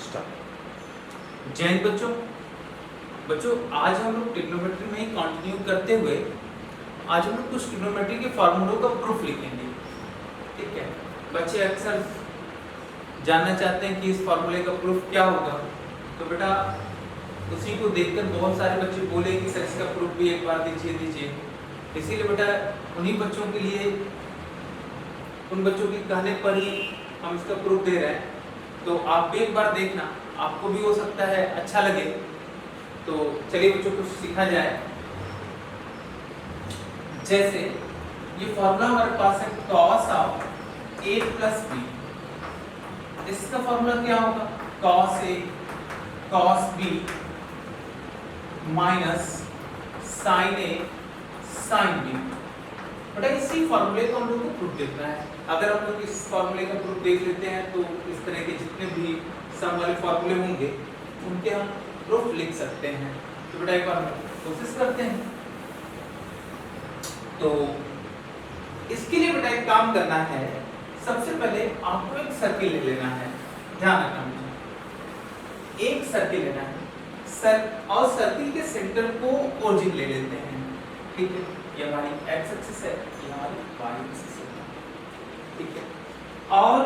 Start. जय हिंद बच्चों। आज हम लोग ट्रिग्नोमेट्री में ही कंटिन्यू करते हुए आज हम लोग कुछ ट्रिग्नोमेट्री के फार्मूलों का प्रूफ लिखेंगे। ठीक है बच्चे अक्सर जानना चाहते हैं कि इस फार्मूले का प्रूफ क्या होगा, तो बेटा उसी को देखकर बहुत सारे बच्चे बोले कि सर इसका प्रूफ भी एक बार दीजिए। इसीलिए बेटा उन्हीं बच्चों के लिए, उन बच्चों के कहने पर ही हम इसका प्रूफ दे रहे हैं। तो आप भी एक बार देखना, आपको भी हो सकता है अच्छा लगे। तो चलिए बच्चों कुछ सीखा जाए। जैसे ये फॉर्मूला हमारे पास है cos of a plus b। इसका फॉर्मूला क्या होगा? cos a cos b minus sin a sin b। बेटा इसी फॉर्मूले को हम लोग को प्रूफ देखना है। अगर हम लोग इस फॉर्मूले का प्रूफ देख लेते हैं तो इस तरह के जितने भी सम वाले फॉर्मूले होंगे उनके हम प्रूफ लिख सकते हैं। तो बेटा एक बार कोशिश करते हैं। तो इसके लिए बेटा एक काम करना है, सबसे पहले आपको एक सर्किल ले लेना है। ध्यान रखना मुझे, एक सर्किल लेना है और सर्किल के सेंटर को ओरिजिन ले लेते हैं। ठीक है, ये हमारी एक्स एक्सिस है, ये हमारी वाई एक्सिस है। ठीक है, और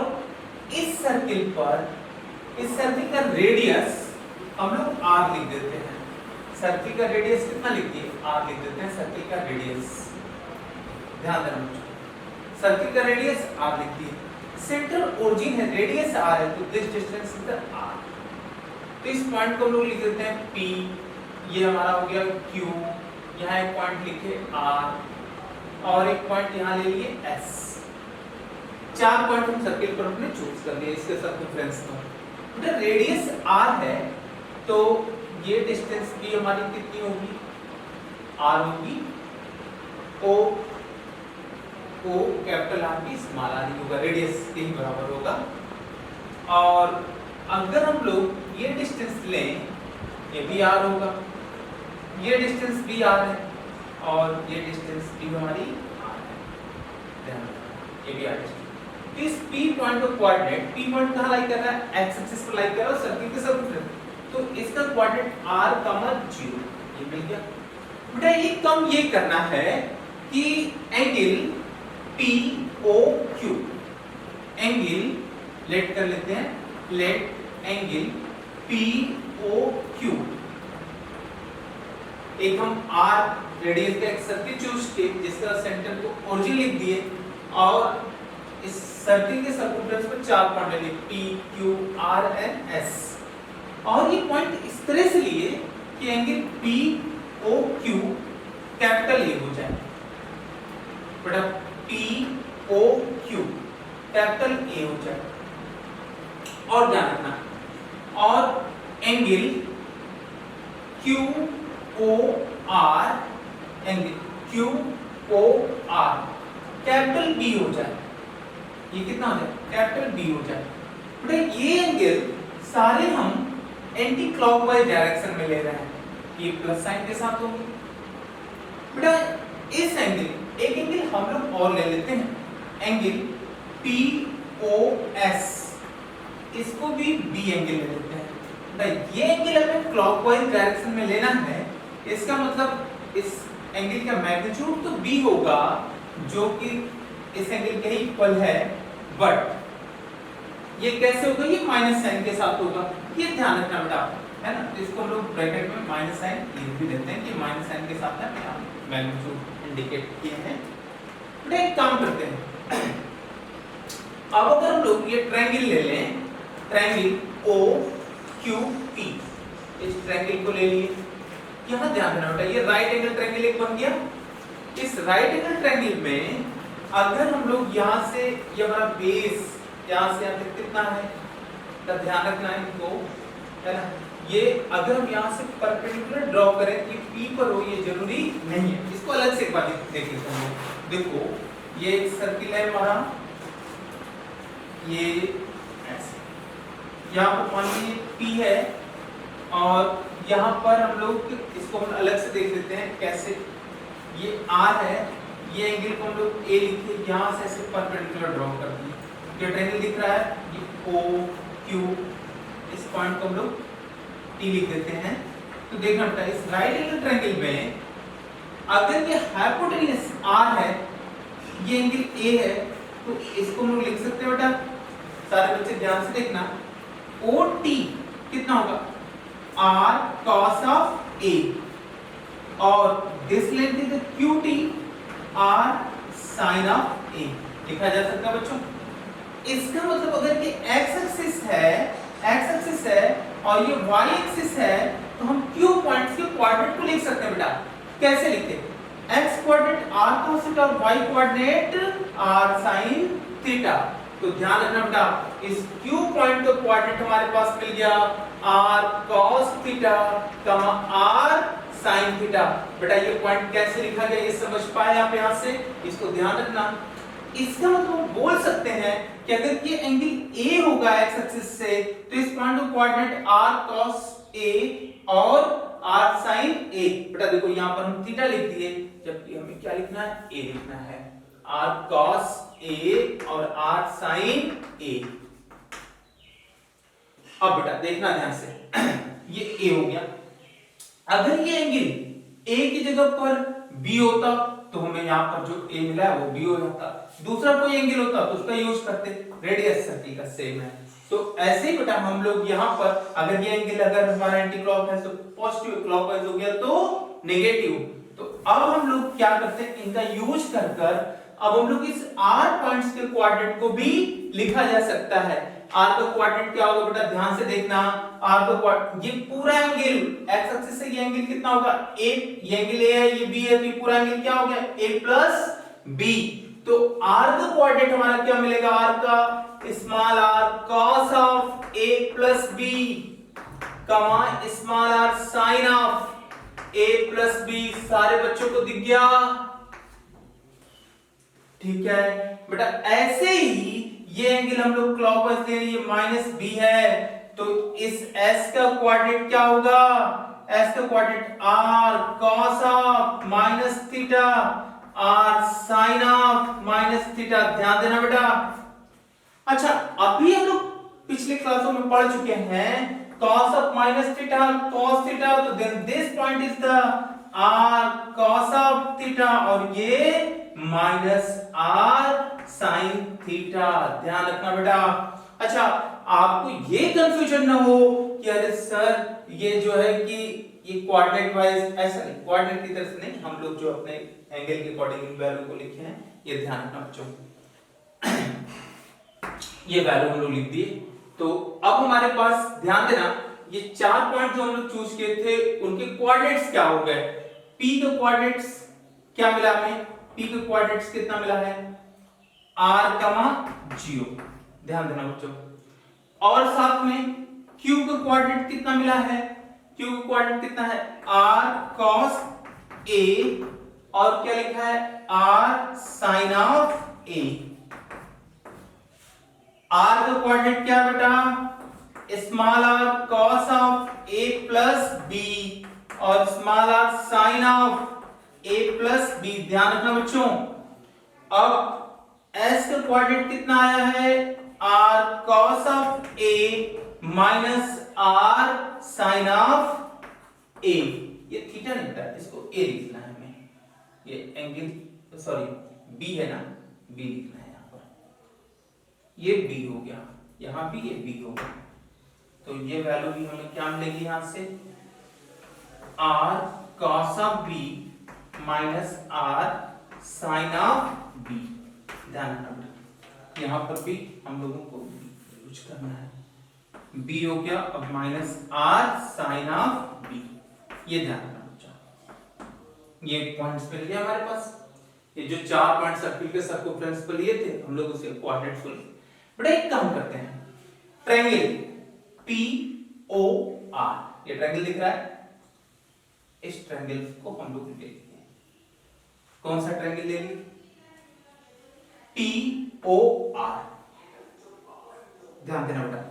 इस सर्किल पर, इस सर्किल का रेडियस हम लोग r लिख देते हैं। सर्किल का रेडियस कितना लिख दिए? r लिख देते हैं सर्किल का रेडियस। ध्यान देना मुझे, सर्किल का रेडियस r लिख दिए। सेंटर ओरिजिन है, रेडियस r है, तो this distance is the r। तो इस पॉइंट को हम लोग लिख देते हैं p, ये हमारा हो गया q, यहाँ एक पॉइंट लिखे r और एक पॉइंट यहाँ ले लिए s। चार पॉइंट हम सर्किल पर अपने चूज कर लिए इसके सर्कमफ्रेंस पर। तो रेडियस r है तो ये डिस्टेंस भी हमारी कितनी होगी? r होगी। o कैपिटल R की स्मॉल r होगा, रेडियस के ही बराबर होगा। और अगर हम लोग ये डिस्टेंस लें, ये भी r होगा, ये डिस्टेंस भी r है और ये डिस्टेंस भी हमारी r है। ये भी r डिस्टेंस। इस P पॉइंट का कोऑर्डिनेट, P पॉइंट कहां लाई कर रहा है? एक्स एक्सिस पर लाई कर रहा है सर्किल के सर्कमफ्रेंस। तो इसका कोऑर्डिनेट r, 0 ये मिल गया। बेटा ये कम ये करना है कि एंगल POQ, एंगल लेट कर लेते हैं, लेट एंगल POQ, एक हम r रेडियस का एक सर्किल चूज किए जिसका सेंटर को ओरिजिन लिख दिए और इस सर्किल के सर्कमफ्रेंस पर चार पॉइंट लिए P, Q, R and S। और ये पॉइंट इस तरह से लिए कि एंगल POQ कैपिटल A हो जाए। बेटा POQ कैपिटल A हो जाए। और ध्यान रखना, और angle QOR, angle QOR capital B हो जाए। ये कितना हो जाए? कैपिटल B हो जाए। बेटा ये एंगल सारे हम एंटी क्लॉकवाइज डायरेक्शन में ले रहे हैं, ये प्लस साइन के साथ होंगे। बेटा इस एंगल, एक एंगल हम लोग और ले लेते हैं, एंगल POS, इसको भी B एंगल ले लेते हैं। बेटा ये एंगल हमें क्लॉकवाइज डायरेक्शन में लेना है, इसका मतलब इस एंगल का मैग्नीट्यूड तो B होगा जो कि इस एंगल के ही इक्वल है, बट ये कैसे होगा? ये माइनस साइन के साथ होगा। ये ध्यान रखना बेटा, है ना। तो इसको हम लोग ब्रैकेट में माइनस साइन लिख भी देते हैं कि माइनस साइन के साथ है मैग्नीट्यूड इंडिकेट किए हैं। बेटा एक काम करते हैं, अब अगर हम लोग ये ट्रायंगल ले लें, ट्रायंगल OQP, इस ट्रायंगल को ले लिए। यहाँ ध्यान देना बेटा, ये राइट एंगल ट्रायंगल एक बन गया। इस राइट एंगल ट्रायंगल में अगर हम लोग यहाँ से, ये हमारा बेस यहाँ से यहाँ तक कितना है, तो ध्यान रखना है इनको, है ना। ये अगर हम यहाँ से परपेंडिकुलर ड्रॉ करें कि P पर हो, ये जरूरी नहीं है। इसको अलग से एक बार देख लेते हैं। देखो ये एक सर्किल है हमारा, ये ऐसे, यहाँ पर मान लीजिए P है और यहाँ पर हम लोग इसको हम अलग से देख लेते हैं कैसे। ये R है, ये एंगल को हम लोग A लिखे, यहाँ से ऐसे परपेंडिकुलर ड्रॉ कर दिए। जो ट्रायंगल दिख रहा है ये OQ, इस पॉइंट को हम लोग टी लिख देते हैं। तो देखना बेटा इस राइट एंगल ट्रायंगल में अगर ये हाइपोटेन्यूज आर है, ये एंगल ए है, तो इसको हम लोग लिख सकते हैं बेटा, सारे बच्चे ध्यान से देखना, ओ टी कितना होगा आर कॉस ऑफ ए, और this length is Q T R sine of A, लिखा जा सकता है बच्चों। इसका मतलब अगर ये x एक्सिस है और ये y एक्सिस है, तो हम q पॉइंट्स के कोऑर्डिनेट को लिख सकते हैं बेटा। कैसे लिखते हैं? x coordinate r cos theta और y coordinate r sin theta. तो ध्यान रखना बेटा, इस q पॉइंट का कोऑर्डिनेट हमारे पास मिल गया r cos theta, r sin theta. बेटा ये पॉइंट कैसे लिखा गया ये समझ पाए आप यहां से, इसको ध्यान रखना। इसका मतलब हम बोल सकते हैं कि अगर ये एंगल A होगा x एक्सिस से, तो इस पॉइंट का कोऑर्डिनेट r cos A और r sin A। बेटा देखो यहां पर हम थीटा लिख दिए, जबकि हमें क्या लिखना है, A लिखना है, r cos A और r sin A। अब बेटा देखना ध्यान से, ये A हो गया। अगर ये एंगल A की जगह पर B होता तो हमें यहाँ पर जो A मिला है वो B हो जाता, दूसरा कोई एंगल होता तो उसका यूज करते, रेडियस सर्किल का सेम है। तो ऐसे ही बेटा हम लोग यहाँ पर अगर ये एंगल अगर हमारा एंटी क्लॉकवाइज तो पॉजिटिव, क्लॉकवाइज हो गया तो नेगेटिव। तो अब हम लोग क्या करते हैं, इनका यूज कर अब हम लोग इस R पॉइंट्स के कोऑर्डिनेट को भी लिखा जा सकता है। R का कोऑर्डिनेट क्या होगा बेटा, ध्यान से देखना, R का कोऑर्डिनेट ये पूरा एंगल x एक्सिस से ये एंगल कितना होगा a, ये एंगल a है, ये b है, तो ये पूरा एंगल क्या हो गया a प्लस b। तो R का कोऑर्डिनेट हमारा क्या मिलेगा, R का small r cos of a plus b, small r sin of a plus b। सारे बच्चों को दिख गया? ठीक है बेटा, ऐसे ही ये एंगल हम लोग क्लॉकवाइज दे रहे हैं, ये माइनस b है, तो इस s का कोऑर्डिनेट क्या होगा, s का coordinate r cos of minus theta r sin of minus theta. ध्यान देना बेटा। अच्छा अभी हम लोग पिछले क्लासों में पढ़ चुके हैं cos of minus theta cos theta, तो then this point is the r cos of theta और ये माइनस r sin थीटा। ध्यान रखना बेटा। अच्छा आपको ये कंफ्यूजन ना हो कि अरे सर ये जो है कि ये कोऑर्डिनेट वाइज, ऐसा नहीं, कोऑर्डिनेट की तरफ से नहीं, हम लोग जो अपने एंगल के अकॉर्डिंग वैल्यू को लिखे हैं, ये ध्यान रखना बच्चों। ये वैल्यू हम लोग लिख दिए। तो अब हमारे पास ध्यान देना, ये चार पॉइंट जो हम लोग चूज किए थे उनके कोऑर्डिनेट्स क्या हो गए। P के कोऑर्डिनेट्स क्या मिला हमें, P के कोऑर्डिनेट्स कितना मिला है r, 0। ध्यान देना बच्चों। और साथ में Q का कोऑर्डिनेट कितना मिला है, Q का कोऑर्डिनेट कितना है r cos A और क्या लिखा है r sin of A। R का कोऑर्डिनेट क्या बेटा, small r cos of A plus B और small r sin of A plus B। ध्यान रखना बच्चों। अब S का कोऑर्डिनेट कितना आया है r cos of A minus r sin of A। ये थीटा नहीं था, इसको A लिखना है हमें, ये एंगल सॉरी B है ना, B लिखना है यहाँ पर, ये B हो गया, यहाँ भी ये B हो गया। तो ये वैल्यू भी हमें क्या मिलेगी यहाँ से r cos of B minus r sin of B। ध्यान रखना यहाँ पर भी हम लोगों को यूज करना है, B हो गया अब minus r sin of B। ये ध्यान रखना बच्चा। ये पॉइंट्स मिल गए हमारे पास, ये जो चार पॉइंट सर्किल के सर्कमफ्रेंस पर लिए थे हम लोग उसे कोऑर्डिनेट्स को लिए। बेटा एक काम करते हैं, ट्रायंगल POR, ये ट्रायंगल दिख रहा है, इस ट्रायंगल को हम लोग ले लेंगे। कौन सा ट्रायंगल ले लेंगे, POR। ध्यान देना बेटा,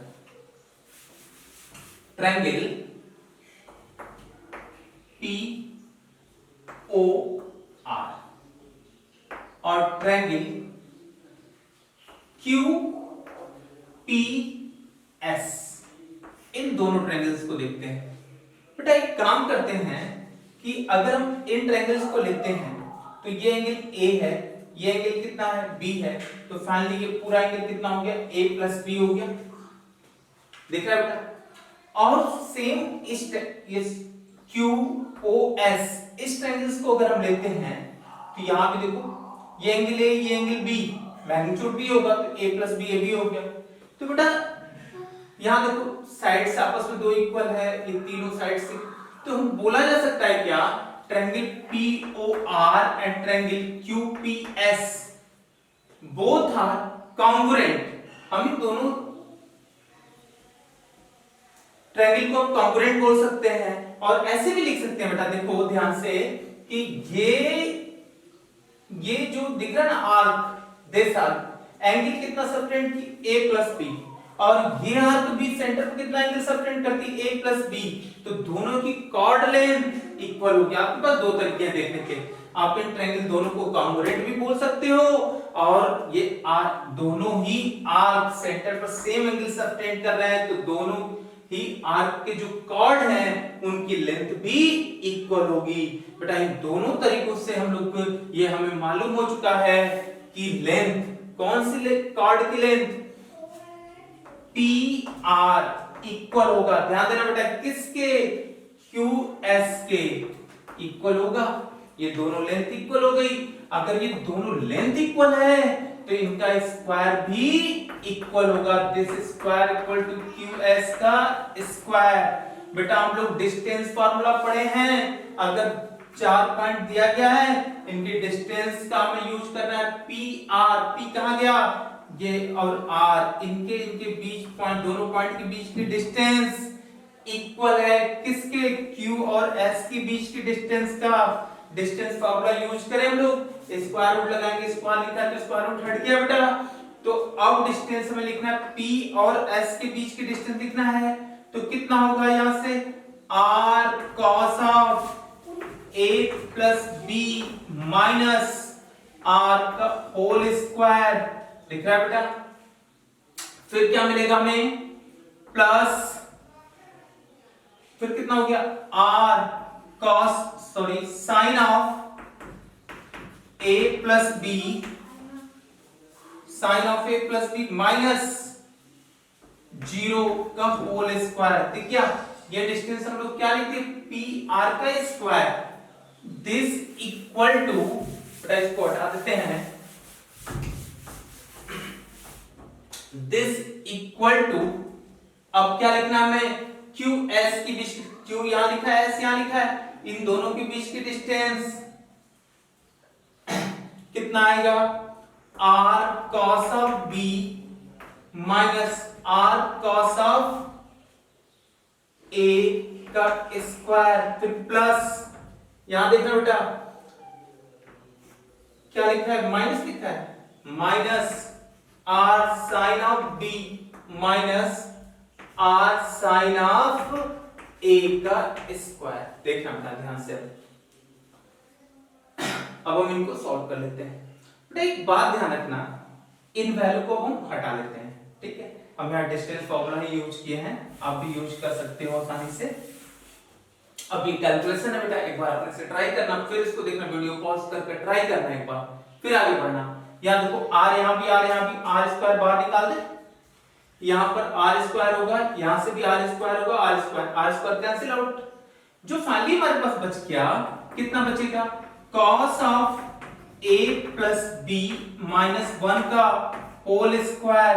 ट्रायंगल POR और ट्रायंगल QPS, इन दोनों ट्रायंगल्स को देखते हैं। बेटा एक काम करते हैं कि अगर हम इन ट्रायंगल्स को लेते हैं तो ये एंगल A है, ये एंगल कितना है B है, तो फाइनली ये पूरा एंगल कितना हो गया A प्लस B हो गया। देख रहा है बेटा। और सेम इस QOS इस ट्रायंगल्स को अगर हम लेते हैं तो यहां पे देखो ये एंगल A ये एंगल B, मैग्नीट्यूड B होगा तो A प्लस B AB हो गया। तो बेटा यहां देखो साइड्स आपस में दो इक्वल है, ये तीनों साइड से, तो हम बोला जा सकता है क्या triangle POR and triangle QPS both are congruent. हम इन दोनों ट्रायंगल को कॉन्ग्रुएंट बोल सकते हैं और ऐसे भी लिख सकते हैं बेटा, देखो ध्यान से कि ये जो दिख रहा है ना आर्क, दिस आर्क एंगल कितना सबटेंड की A प्लस B, और ये आर्क भी सेंटर पे कितना एंगल सबटेंड करती A प्लस B, तो दोनों की कॉर्ड लेंथ इक्वल हो गया। आपके पास दो तरीके हैं देखने के, आप इन ट्रायंगल दोनों को कॉन्ग्रुएंट भी बोल सकते हो और ये दोनों ही आर्क सेंटर पर सेम एंगल सबटेंड कर रहे हैं, तो दोनों ही आर्क के जो कॉर्ड हैं उनकी लेंथ भी इक्वल होगी। बेटा इन दोनों तरीकों से हम लोग को ये हमें मालूम हो चुका है कि लेंथ कौन सी कॉर्ड की लेंथ PR इक्वल होगा, ध्यान देना बेटा, किसके QS के इक्वल होगा। ये दोनों लेंथ इक्वल हो गई। अगर ये दोनों लेंथ इक्वल है तो इनका स्क्वायर भी इक्वल होगा। This square equal to QS का स्क्वायर। बेटा हम लोग डिस्टेंस फार्मूला पढ़े हैं, अगर 4 पॉइंट दिया गया है इनके डिस्टेंस का हमें यूज करना है PR। P कहां गया, ये और R, इनके बीच पॉइंट, दोनों पॉइंट के बीच की डिस्टेंस इक्वल है किसके, Q और S के बीच की डिस्टेंस का। डिस्टेंस फार्मूला यूज करें हम लोग, स्क्वायर रूट लगाएंगे, स्क्वायर लिखा है तो स्क्वायर रूट हट गया बेटा। तो अब डिस्टेंस हमें लिखना है P और S के बीच की डिस्टेंस लिखना है, तो कितना होगा यहां से R cos of A plus B minus R का होल स्क्वायर, लिख रहा है बेटा। फिर क्या मिलेगा हमें प्लस, फिर कितना हो गया R sine of A plus B, sine of A plus B minus 0 का होल स्क्वायर। ठीक है, ये डिस्टेंस हम लोग क्या लिखते हैं PR का स्क्वायर। दिस इक्वल टू, बेटा इसको हटा देते हैं, दिस इक्वल टू, अब क्या लिखना है हमें QS की बीच, Q यहां लिखा है S यहां लिखा है, इन दोनों के बीच की डिस्टेंस कितना आएगा R cos of B minus R cos of A का स्क्वायर, फिर प्लस यहां देखना बेटा क्या लिखा है, माइनस लिखा है, minus R sin of B minus R sin of A का स्क्वायर। देखना बेटा ध्यान से, अब हम इनको सॉल्व कर लेते हैं। बेटा एक बात ध्यान रखना, इन वैल्यू को हम हटा लेते हैं, ठीक है। हम यहाँ डिस्टेंस फॉर्मूला ही यूज किए हैं, आप भी यूज कर सकते हो आसानी से। अब ये कैलकुलेशन है बेटा, एक बार अपने से ट्राई करना, फिर इसको देखना, वीडियो पॉज करके ट्राई करना एक बार, फिर आगे बढ़ना। यहाँ देखो R यहाँ भी R स्क्वायर बाहर निकाल दे, यहाँ पर R स्क्वायर होगा, यहाँ से भी R स्क्वायर होगा, R स्क्वायर कैंसिल आउट। जो फाइनली हमारे पास बच गया, कितना बचेगा, cos of A plus B minus 1 का होल स्क्वायर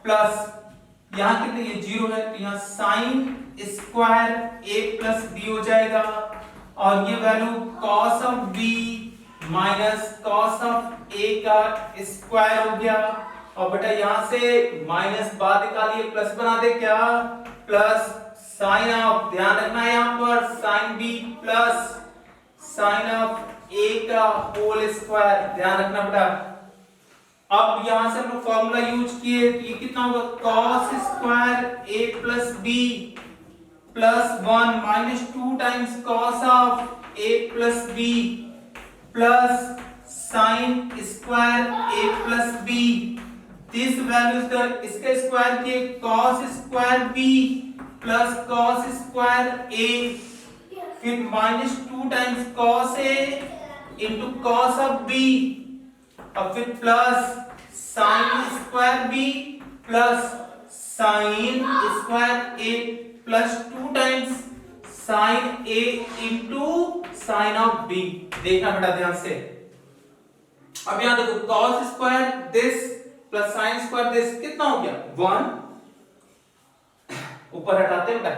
प्लस यहाँ कितने, ये 0 है तो यहाँ sign square A plus B हो जाएगा, और ये value cos of B minus cos of A का स्क्वायर हो गया। और बेटा यहाँ से माइनस बाद निकालिए, प्लस बना दे, क्या प्लस साइन ऑफ, ध्यान रखना है यहाँ पर sine B plus sine of A का होल स्क्वायर, ध्यान रखना बेटा। अब यहां से हम लोग फॉर्मूला यूज किए तो ये कितना होगा, cos square A plus B plus 1 minus 2 times cos of A plus B plus sine square A plus B। This value is the, इसका स्क्वायर किए cos square B plus cos square A, फिर minus 2 times cos A into cos of B, और फिर plus sine square B plus sine square A plus 2 times sine A into sine of B. देखना बेटा ध्यान से, अब यहां देखो cos square this plus sine square this कितना हो गया 1, ऊपर हटाते हैं बेटा,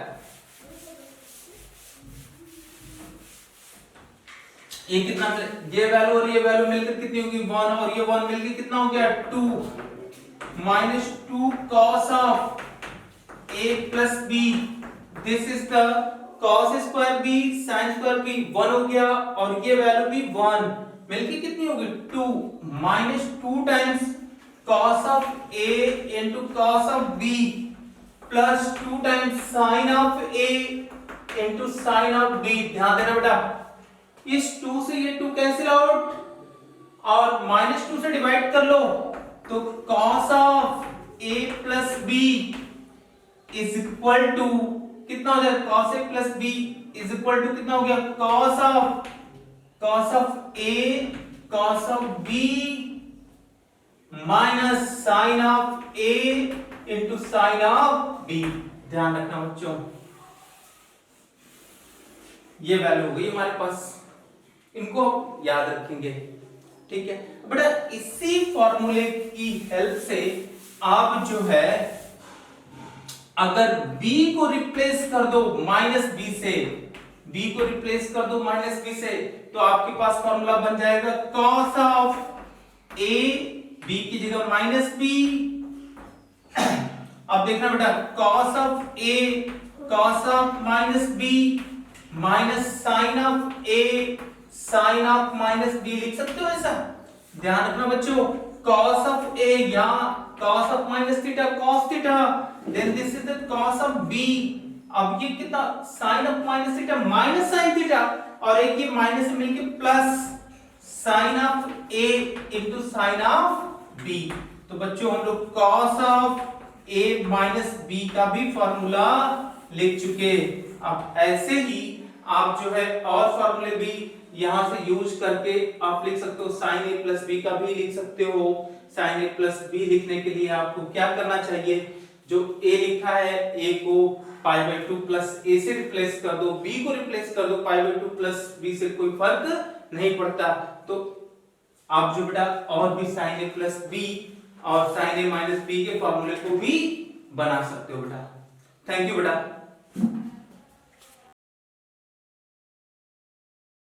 ये कितना, ये वैल्यू और ये वैल्यू मिलकर कितनी होगी 1, और ये 1 मिलकर कितना हो गया 2, minus 2 cos of a plus b, this is the cos square b sin square b 1 हो गया, और ये वैल्यू भी 1 मिलकर कितनी होगी 2, minus 2 times cos of a into cos of b plus 2 times sin of a into sin of b। ध्यान देना बेटा, इस 2 से ये 2 कैंसिल आउट, और माइनस 2 से डिवाइड कर लो, तो cos of a plus b is equal to कितना हो जाएगा, cos a plus b is equal to कितना हो गया cos of a cos of b minus sine of a into sine of b। ध्यान रखना बच्चों, ये वैल्यू हो गई हमारे पास, इनको याद रखेंगे, ठीक है बेटा। इसी फॉर्मूले की हेल्प से आप जो है अगर b को रिप्लेस कर दो माइनस b से, b को रिप्लेस कर दो माइनस b से, तो आपके पास फॉर्मूला बन जाएगा cos ऑफ a, b की जगह माइनस b। अब देखना बेटा cos of a cos of minus b minus sine of a sine of minus b लिख सकते हो ऐसा। ध्यान रखना बच्चों, cos ऑफ a यहां cos of minus theta cos theta, then this is the cos of b, अब ये कितना sin of minus theta minus sin theta, और एक ये माइनस से मिलके plus sin of a into sine of b। तो बच्चों हम लोग cos of a minus b का भी फॉर्मूला लिख चुके। अब ऐसे ही आप जो है और फॉर्मूले भी यहां से यूज करके आप लिख सकते हो, sin a प्लस b का भी लिख सकते हो। sin a प्लस b लिखने के लिए आपको क्या करना चाहिए, जो a लिखा है a को पाई बाई 2 प्लस a से रिप्लेस कर दो, b को रिप्लेस कर दो पाई बाई 2 प्लस b से, कोई फर्क नहीं पड़ता। तो आप जो बेटा और भी sin a प्लस b और sin a माइनस b के फॉर्मूले को भी बना सकते हो बेटा। थैंक यू बेटा।